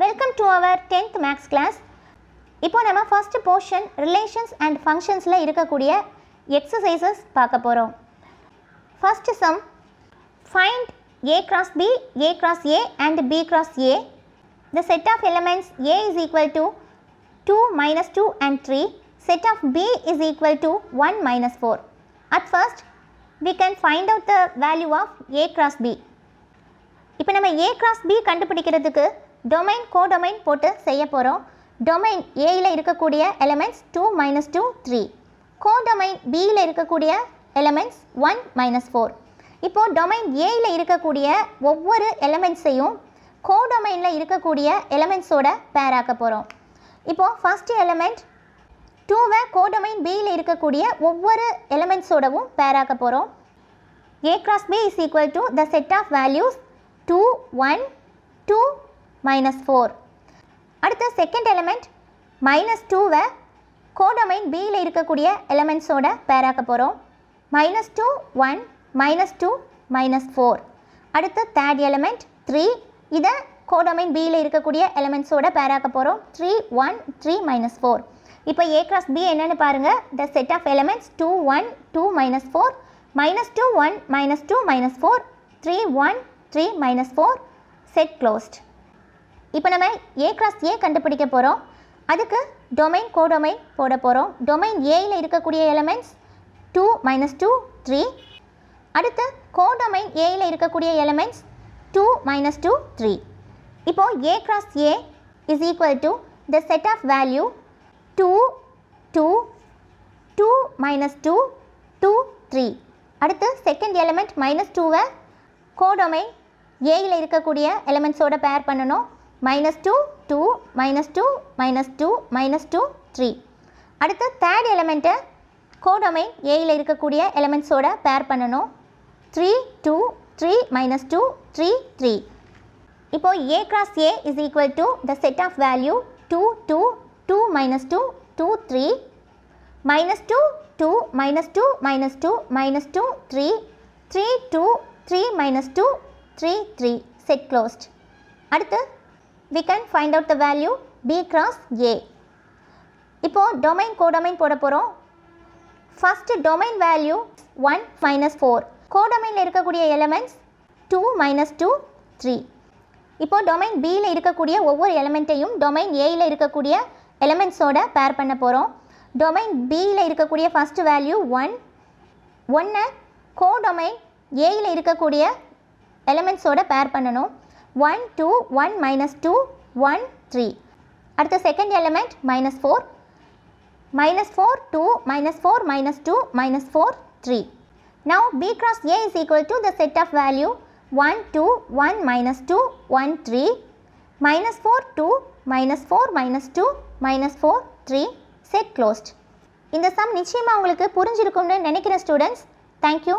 Welcome to our 10th Maths class. இப்போ நம்ம first portion relations and functionsல இருக்கக்கூடிய exercises பார்க்க போறோம். First sum, find a cross b, a cross a and b cross a. The set of elements a is equal to 2 minus 2 and 3. Set of b is equal to 1 minus 4. At first, we can find out the value of a cross b. இப்போ நம்ம a cross b கண்டுபிடிக்கிறதுக்கு domain codomain போட்டு செய்ய போறோம். domain a ல இருக்கக்கூடிய elements 2 minus 2 3. codomain b ல இருக்கக்கூடிய elements 1 minus 4. இப்போ domain a ல இருக்கக்கூடிய ஒவ்வொரு elementsையும் codomain ல இருக்கக்கூடிய elements ஓட pair ஆக்க போறோம். இப்போ first element 2 வை codomain b ல இருக்கக்கூடிய ஒவ்வொரு elements ஓடவும் pair ஆக்க போறோம். a cross b is equal to the set of values 2 1 2 minus 4. அடுத்த second element minus 2 வை codomain b ல இருக்கக்கூடிய elements ஓட pair ஆக்க போறோம். minus 2 1 minus 2 minus 4. அடுத்த third element 3 இத codomain b ல இருக்கக்கூடிய elements ஓட pair ஆக்க போறோம். 3 1 3 minus 4. இப்போ a cross b என்னன்னு பாருங்க. the set of elements 2 1 2 minus 4 minus 2 1 minus 2 minus 4 3 1 3 minus 4 set closed. இப்போ நம்ம a cross a கண்டுபிடிக்க போறோம். அதுக்கு domain codomain போட போறோம். domain a ல இருக்கக்கூடிய elements 2 minus 2 3. அடுத்து codomain a ல இருக்கக்கூடிய elements 2 minus 2 3. இப்போ a cross a is equal to the set of value 2 2 2 minus 2 2 3. அடுத்து second element minus 2 why codomain a ல இருக்கக்கூடிய elements ஓட pair பண்ணனும். minus 2 2 minus 2 minus 2 minus 2 3. அடுத்து third element codomain a ல இருக்கக்கூடிய elements ஓட pair பண்ணனும். 3 2 3 minus 2 3 3. இப்போ a cross a is equal to the set of value 2 2 2 minus 2 2 3 minus 2 2 minus 2 minus 2 minus 2 3 3 2 3 minus 2 3 3 set closed. அடுத்து we can find out the value b cross a. இப்போ domain codomain போட போறோம். first domain value 1 minus 4. codomain ல இருக்கக்கூடிய elements 2 minus 2 3. இப்போ domain b ல இருக்கக்கூடிய ஒவ்வொரு எலிமெண்ட்டையும் domain a ல இருக்கக்கூடிய elements ஓட pair பண்ண போறோம். domain b ல இருக்கக்கூடிய first value 1 1 codomain a ல இருக்கக்கூடிய elements ஓட pair பண்ணனும். 1 2 1 minus 2 1 3. அடுத்த second element minus 4 minus 4 2 minus 4 minus 2 minus 4 3. Now b cross a is equal to the set of value 1 2 1 minus 2 1 3 minus 4 2 minus 4 minus 2 minus 4 3 set closed. இந்த sum நிச்சயமா உங்களுக்கு புரிஞ்சிருக்கும்னு நினைக்கிறேன் students. Thank you.